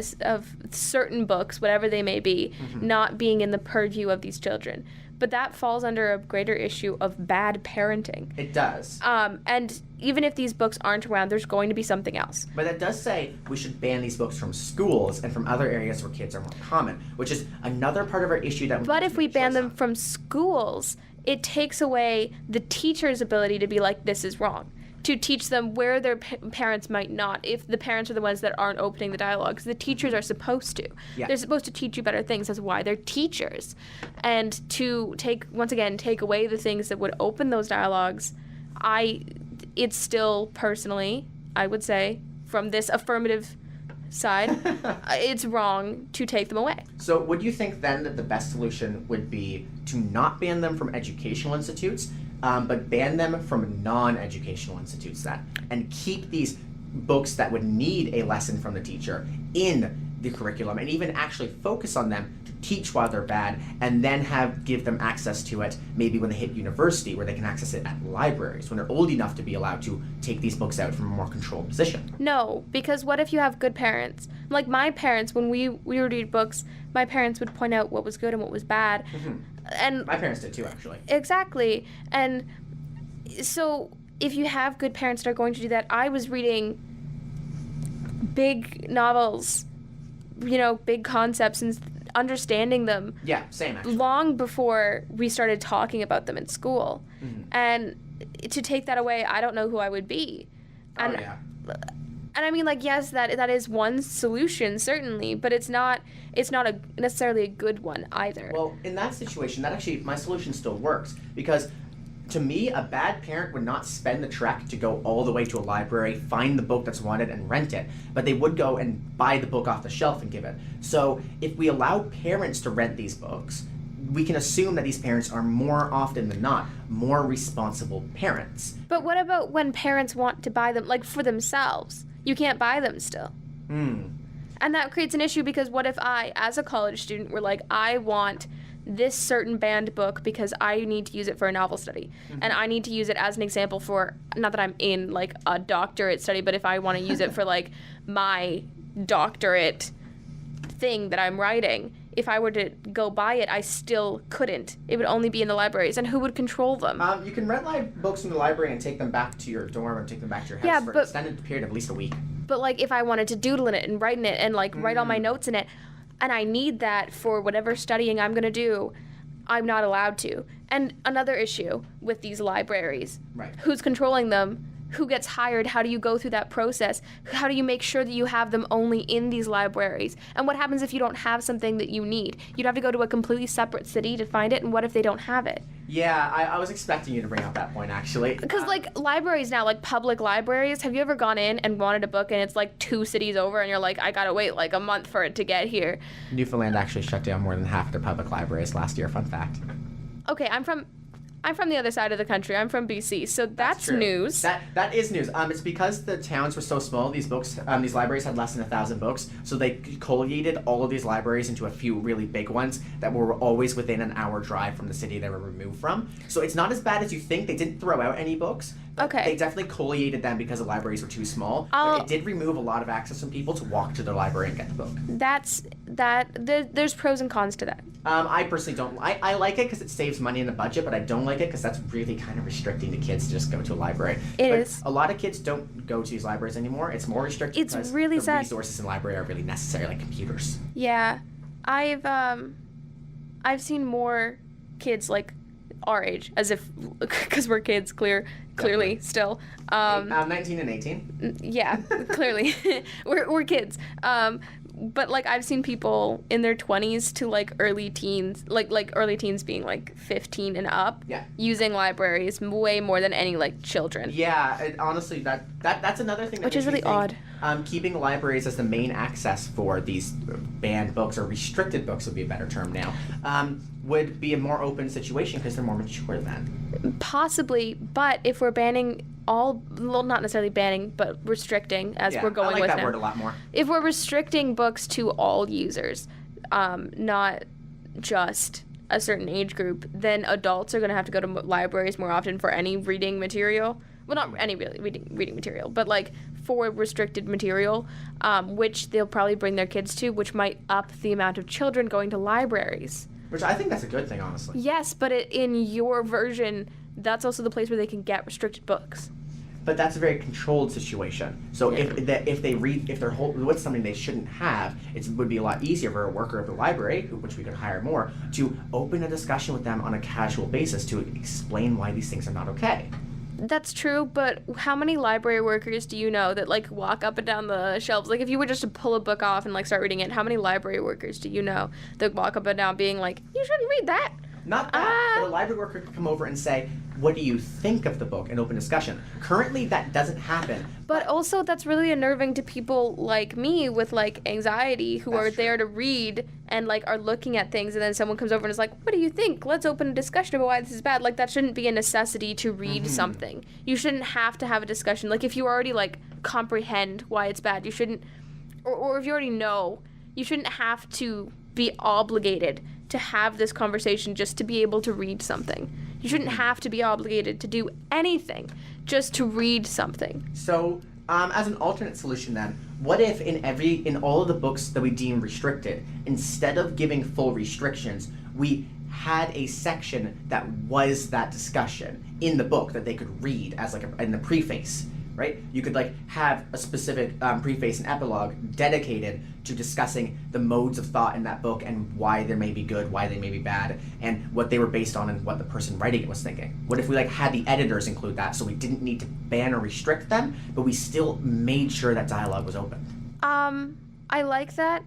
certain books, whatever they may be, not being in the purview of these children. But that falls under a greater issue of bad parenting. It does. And even if these books aren't around, there's going to be something else. But that does say we should ban these books from schools and from other areas where kids are more common, which is another part of our issue that we But if we ban them from schools, it takes away the teacher's ability to be like, this is wrong. To teach them where their parents might not, if the parents are the ones that aren't opening the dialogues. The teachers are supposed to. Yeah. They're supposed to teach you better things. That's why they're teachers. And to take away the things that would open those dialogues, it's still personally, I would say, from this affirmative side, it's wrong to take them away. So would you think then that the best solution would be to not ban them from educational institutes, but ban them from non-educational institutes then, and keep these books that would need a lesson from the teacher in the curriculum, and even actually focus on them to teach why they're bad, and then give them access to it maybe when they hit university, where they can access it at libraries, when they're old enough to be allowed to take these books out from a more controlled position? No, because what if you have good parents? Like my parents, when we would read books, my parents would point out what was good and what was bad. And my parents did too, actually. Exactly. And so if you have good parents that are going to do that, I was reading big novels, big concepts, and understanding them. Yeah, same actually. Long before we started talking about them in school. And to take that away, I don't know who I would be. And, yeah. And I mean, yes, that is one solution, certainly, but it's not necessarily a good one either. Well, in that situation, my solution still works, because to me, a bad parent would not spend the trek to go all the way to a library, find the book that's wanted, and rent it, but they would go and buy the book off the shelf and give it. So if we allow parents to rent these books, we can assume that these parents are more often than not more responsible parents. But what about when parents want to buy them, for themselves? You can't buy them still. And that creates an issue, because what if I, as a college student, were like, I want this certain banned book because I need to use it for a novel study. And I need to use it as an example for, not that I'm in, a doctorate study, but if I want to use it for, my doctorate thing that I'm writing, if I were to go buy it, I still couldn't. It would only be in the libraries, and who would control them? You can rent books from the library and take them back to your dorm or take them back to your house for an extended period of at least a week. But if I wanted to doodle in it and write in it and write all my notes in it, and I need that for whatever studying I'm going to do, I'm not allowed to. And another issue with these libraries, right. Who's controlling them? who gets hired? How do you go through that process? How do you make sure that you have them only in these libraries? And what happens if you don't have something that you need? You'd have to go to a completely separate city to find it, and what if they don't have it? Yeah, I was expecting you to bring up that point, actually. Because, like, libraries now, like public libraries, have you ever gone in and wanted a book and it's like 2 cities over and you're like, I gotta wait like a month for it to get here? Newfoundland actually shut down more than half their public libraries last year, fun fact. Okay, I'm from the other side of the country. I'm from BC, so that's news. That is news. It's because the towns were so small. These libraries had less than 1,000 books, so they collated all of these libraries into a few really big ones that were always within an hour drive from the city they were removed from. So it's not as bad as you think. They didn't throw out any books. Okay. They definitely collated them because the libraries were too small. But it did remove a lot of access from people to walk to their library and get the book. There's pros and cons to that. I personally don't. I like it because it saves money in the budget, but I don't like it because that's really kind of restricting the kids to just go to a library. It is. A lot of kids don't go to these libraries anymore. It's more restricted because really the sad. resources in the library are really necessary, like computers. Yeah, I've seen more kids like our age, as if because we're kids, clearly Definitely. still. 19 and 18. Yeah, clearly we're kids. But like I've seen people in their 20s to like early teens, like early teens being like 15 and up, using libraries way more than any like children. Yeah, honestly, that's another thing that which is really odd. Keeping libraries as the main access for these banned books, or restricted books would be a better term now, would be a more open situation because they're more mature then. Possibly, but if we're banning not necessarily banning, but restricting, as we're going with now. I like that word a lot more. If we're restricting books to all users, not just a certain age group, then adults are going to have to go to libraries more often for any reading material. Well, not any really reading material, but like for restricted material, which they'll probably bring their kids to, which might up the amount of children going to libraries. Which I think that's a good thing, honestly. Yes, but in your version, that's also the place where they can get restricted books. But that's a very controlled situation. So if they're with something they shouldn't have, it would be a lot easier for a worker of the library, which we could hire more, to open a discussion with them on a casual basis to explain why these things are not okay. That's true, but how many library workers do you know that like walk up and down the shelves? Like if you were just to pull a book off and like start reading it, how many library workers do you know that walk up and down being like, you shouldn't read that? Not that, but a library worker could come over and say, what do you think of the book, and open discussion. Currently, that doesn't happen. But also, that's really unnerving to people like me with like anxiety who are there to read and like are looking at things, and then someone comes over and is like, what do you think? Let's open a discussion about why this is bad. Like, that shouldn't be a necessity to read something. You shouldn't have to have a discussion. Like, if you already like comprehend why it's bad, you shouldn't, or if you already know, you shouldn't have to be obligated to have this conversation just to be able to read something. You shouldn't have to be obligated to do anything just to read something. So, as an alternate solution then, what if in all of the books that we deem restricted, instead of giving full restrictions, we had a section that was that discussion in the book that they could read as like in the preface, right? You could like have a specific preface and epilogue dedicated to discussing the modes of thought in that book and why they may be good, why they may be bad, and what they were based on and what the person writing it was thinking. What if we like had the editors include that, so we didn't need to ban or restrict them, but we still made sure that dialogue was open? I like that.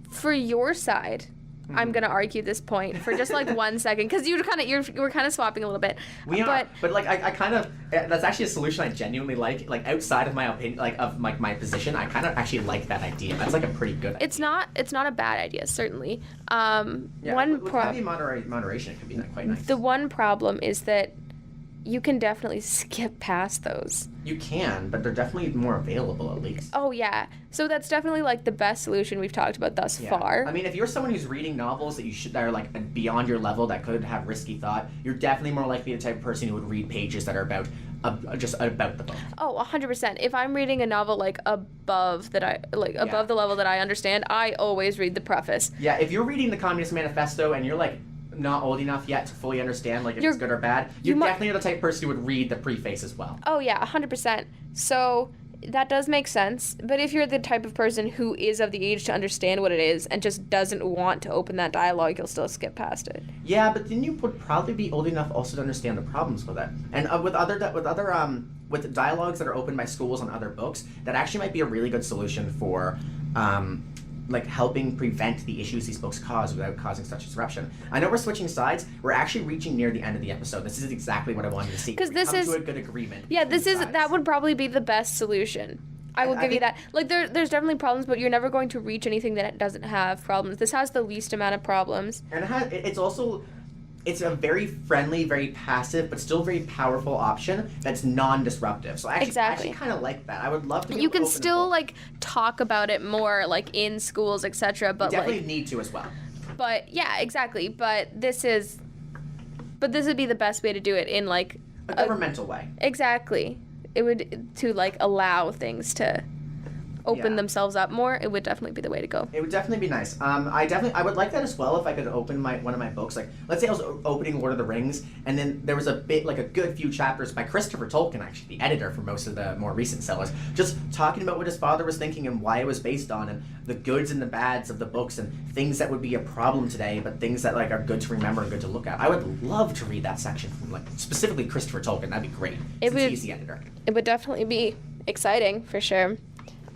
For your side, I'm gonna argue this point for just like 1 second, because you were kind of swapping a little bit. We are, but like I kind of, that's actually a solution I genuinely like. Like outside of my opinion, like of like my position, I kind of actually like that idea. That's like a pretty good idea. It's not a bad idea, certainly. With heavy moderation, it could be quite nice. The one problem is that you can definitely skip past those. You can, but they're definitely more available at least. Oh, yeah. So that's definitely like the best solution we've talked about thus far. I mean, if you're someone who's reading novels that are like beyond your level, that could have risky thought, you're definitely more likely the type of person who would read pages that are about just about the book. Oh, 100%. If I'm reading a novel like above the level that I understand, I always read the preface. Yeah, if you're reading the Communist Manifesto and you're like not old enough yet to fully understand like if it's good or bad, you definitely are the type of person who would read the preface as well. Oh yeah, 100%. So that does make sense. But if you're the type of person who is of the age to understand what it is and just doesn't want to open that dialogue, you'll still skip past it. Yeah, but then you would probably be old enough also to understand the problems with it. And with other with dialogues that are opened by schools on other books, that actually might be a really good solution for like helping prevent the issues these books cause without causing such disruption. I know we're switching sides. We're actually reaching near the end of the episode. This is exactly what I wanted to see. Because this is to a good agreement. Yeah, that would probably be the best solution. I will give you that. Like, there's definitely problems, but you're never going to reach anything that doesn't have problems. This has the least amount of problems. And it's a very friendly, very passive, but still very powerful option that's non-disruptive. So I actually kind of like that. I would love to be You able to can open still, like, talk about it more, like, in schools, etc. But you definitely need to as well. But, yeah, exactly. But this would be the best way to do it in, like... A governmental way. Exactly. It would, to, like, allow things to open themselves up more. It would definitely be the way to go. It would definitely be nice. I would like that as well if I could open one of my books. Like, let's say I was opening Lord of the Rings, and then there was a good few chapters by Christopher Tolkien, actually, the editor for most of the more recent sellers, just talking about what his father was thinking and why it was based on, and the goods and the bads of the books, and things that would be a problem today, but things that, like, are good to remember and good to look at. I would love to read that section from, like, specifically Christopher Tolkien. That'd be great. He's the editor. It would definitely be exciting, for sure.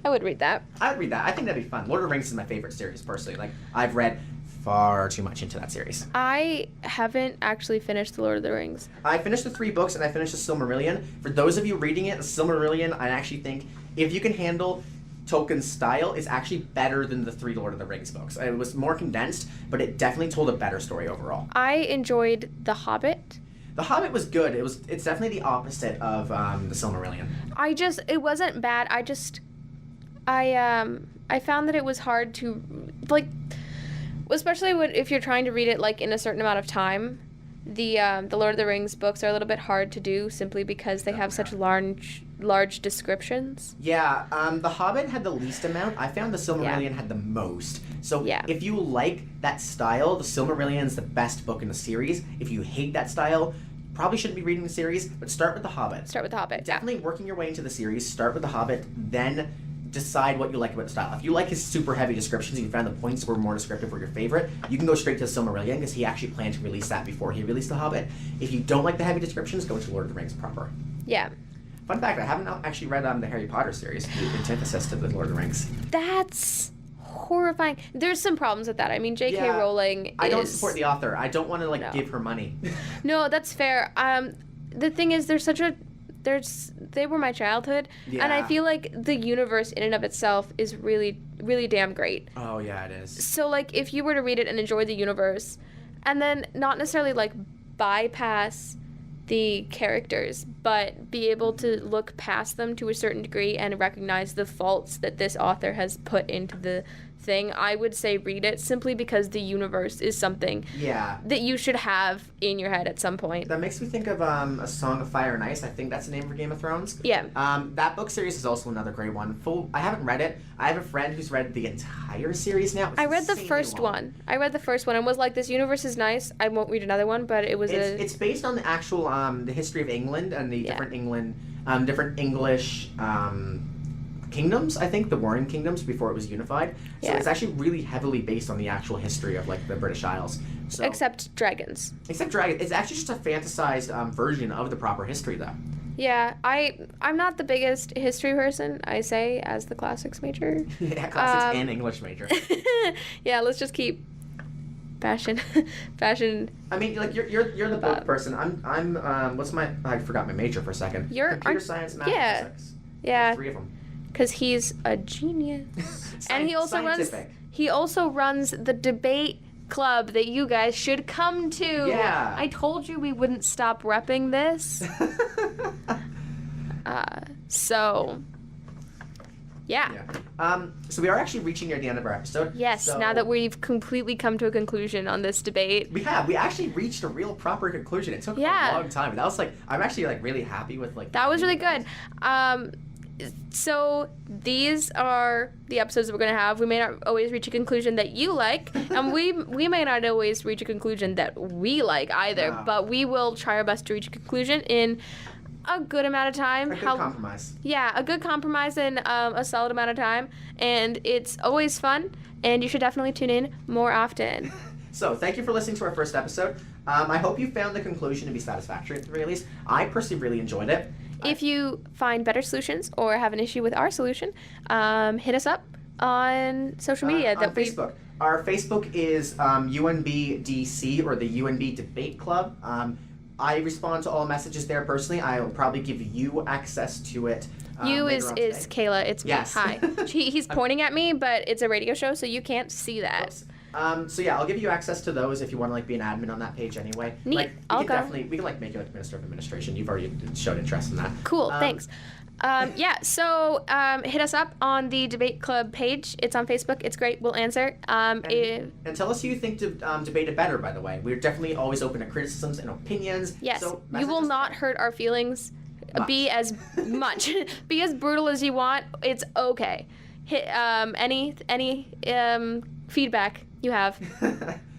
I would read that. I would read that. I think that'd be fun. Lord of the Rings is my favorite series, personally. Like, I've read far too much into that series. I haven't actually finished The Lord of the Rings. I finished the 3 books, and I finished The Silmarillion. For those of you reading it, The Silmarillion, I actually think, if you can handle Tolkien's style, is actually better than the 3 Lord of the Rings books. It was more condensed, but it definitely told a better story overall. I enjoyed The Hobbit. The Hobbit was good. It's definitely the opposite of The Silmarillion. It wasn't bad. I found that it was hard to, like, especially if you're trying to read it, like, in a certain amount of time. The Lord of the Rings books are a little bit hard to do simply because they have such large descriptions. Yeah, The Hobbit had the least amount. I found The Silmarillion had the most. So if you like that style, The Silmarillion is the best book in the series. If you hate that style, probably shouldn't be reading the series, but start with The Hobbit. Definitely working your way into the series. Start with The Hobbit, then decide what you like about the style. If you like his super heavy descriptions and you found the points that were more descriptive were your favorite, you can go straight to Silmarillion because he actually planned to release that before he released The Hobbit. If you don't like the heavy descriptions, go to Lord of the Rings proper. Yeah. Fun fact, I haven't actually read the Harry Potter series, the antithesis to the Lord of the Rings. That's horrifying. There's some problems with that. I mean, J.K. Rowling I don't support the author. I don't want to, give her money. No, that's fair. The thing is, they were my childhood, and I feel like the universe in and of itself is really, really damn great. Oh, yeah, it is. So, like, if you were to read it and enjoy the universe, and then not necessarily, like, bypass the characters, but be able to look past them to a certain degree and recognize the faults that this author has put into the thing, I would say read it, simply because the universe is something that you should have in your head at some point. That makes me think of A Song of Fire and Ice. I think that's the name for Game of Thrones. Yeah. That book series is also another great one. I haven't read it. I have a friend who's read the entire series now. I read the first one. And was like, this universe is nice. I won't read another one, but it's based on the actual the history of England and the different English kingdoms, I think, the warring kingdoms before it was unified. So it's actually really heavily based on the actual history of, like, the British Isles. So, except dragons. It's actually just a fantasized version of the proper history, though. Yeah, I'm not the biggest history person, I say, as the classics major. Yeah, classics and English major. Yeah, let's just keep fashion. I mean, like, you're the book person. I'm I forgot my major for a second. Computer science, math, and physics. Yeah. 3 of them. Because he's a genius. And he also runs the debate club that you guys should come to. Yeah. I told you we wouldn't stop repping this. So we are actually reaching near the end of our episode. Yes, now that we've completely come to a conclusion on this debate. We actually reached a real proper conclusion. It took a long time. That was, like, I'm actually, like, really happy with, like... That was really good. So these are the episodes that we're going to have. We may not always reach a conclusion that you like, and we may not always reach a conclusion that we like either, but we will try our best to reach a conclusion in a good amount of time. A good compromise. Yeah, a good compromise in a solid amount of time, and it's always fun, and you should definitely tune in more often. So, thank you for listening to our first episode. I hope you found the conclusion to be satisfactory at the very least. I personally really enjoyed it. If you find better solutions or have an issue with our solution, hit us up on social media. On Facebook. Our Facebook is UNBDC, or the UNB Debate Club. I respond to all messages there personally. I'll probably give you access to it. You is Kaila. It's me. Yes. Hi. He's pointing at me, but it's a radio show, so you can't see that. Oops. So yeah, I'll give you access to those if you want to be an admin on that page anyway. Neat. We can make you Minister of Administration. You've already showed interest in that. Cool. Thanks. So hit us up on the Debate Club page. It's on Facebook. It's great. We'll answer. And tell us who you think debated better, by the way. We're definitely always open to criticisms and opinions. Yes. So you will not hurt our feelings. Be as be as brutal as you want. It's okay. Hit any feedback you have.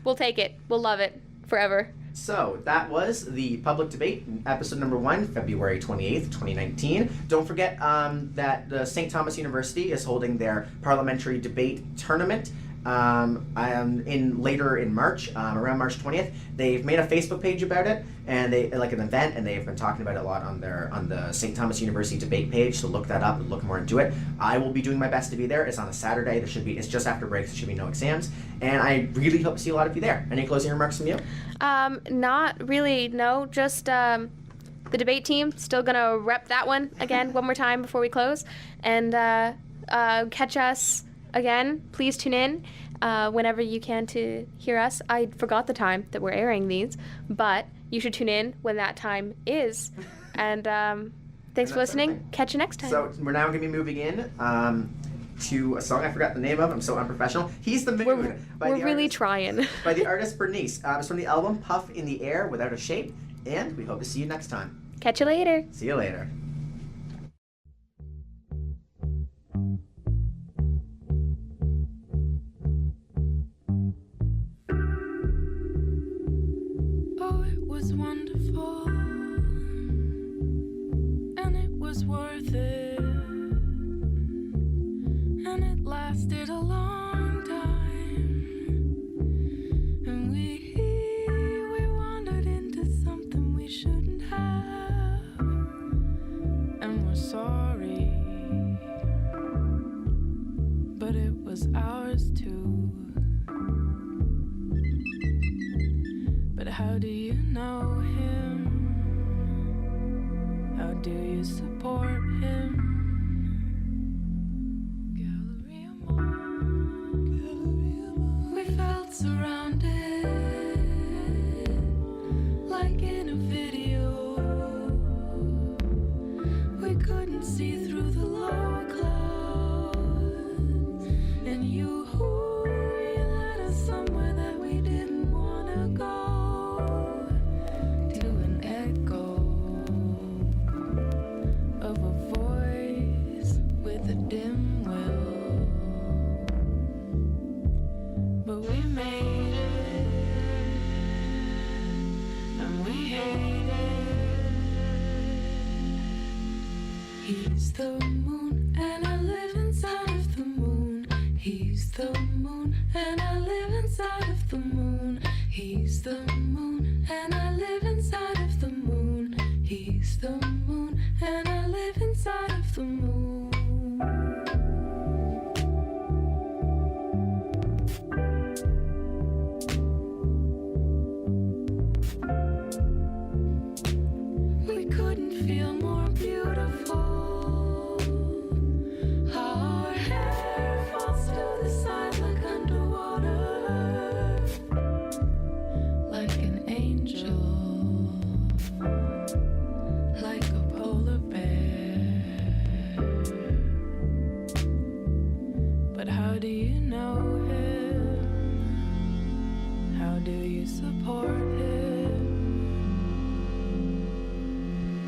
We'll take it. We'll love it forever. So that was the public debate, episode number 1, February 28th, 2019. Don't forget that the St. Thomas University is holding their parliamentary debate tournament later in March, around March 20th. They've made a Facebook page about it, and they like an event, and they've been talking about it a lot on the St. Thomas University debate page. So look that up and look more into it. I will be doing my best to be there. It's on a Saturday. It's just after breaks. There should be no exams, and I really hope to see a lot of you there. Any closing remarks from you? Not really. No, just the debate team still gonna rep that one again one more time before we close, and catch us again. Please tune in whenever you can to hear us. I forgot the time that we're airing these, but you should tune in when that time is. And thanks for listening. Everything. Catch you next time. So we're now going to be moving in to a song I forgot the name of. I'm so unprofessional. He's the Moon. We're really trying. By the artist Bernice. It's from the album Puff in the Air Without a Shape. And we hope to see you next time. Catch you later. See you later. Wonderful, and it was worth it, and it lasted a long time, and we wandered into something we shouldn't have, and we're sorry, but it was ours too. But how do you know him? How do you support him? Galleria Mall. We felt surrounded, like in a video. We couldn't see through the low clouds, and you led us somewhere that we didn't want to go. He's the moon, and I live inside of the moon. He's the moon, and I live inside of the moon. He's the moon, and I live inside of the moon. He's the moon, and I live inside of the moon. We couldn't feel more beautiful. Our hair falls to the side like underwater, like an angel, like a polar bear. But how do you know him? How do you support him?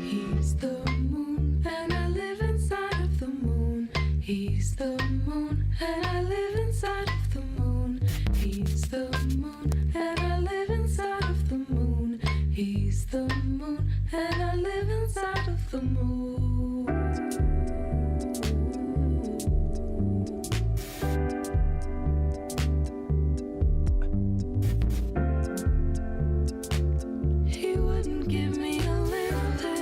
He's the moon, and I live inside of the moon. He's the moon, and I live inside of the moon. He's the moon, and I live inside of the moon. He's the moon, and I live inside of the moon. He wouldn't give me a lifted.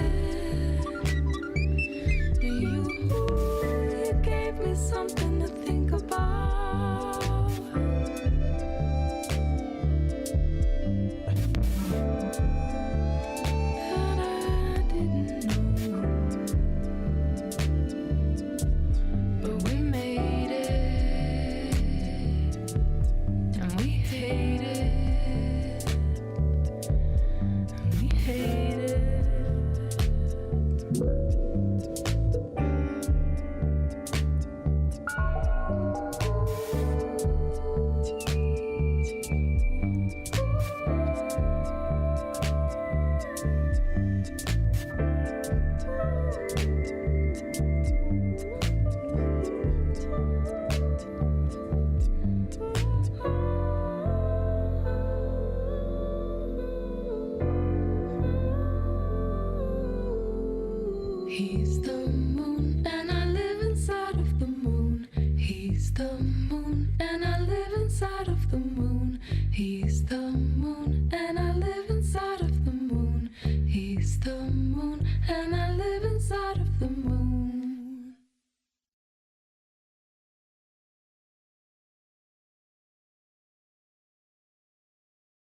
He's the moon, and I live inside of the moon. He's the moon, and I live inside of the moon. He's the moon, and I live inside of the moon. He's the moon, and I live inside of the moon.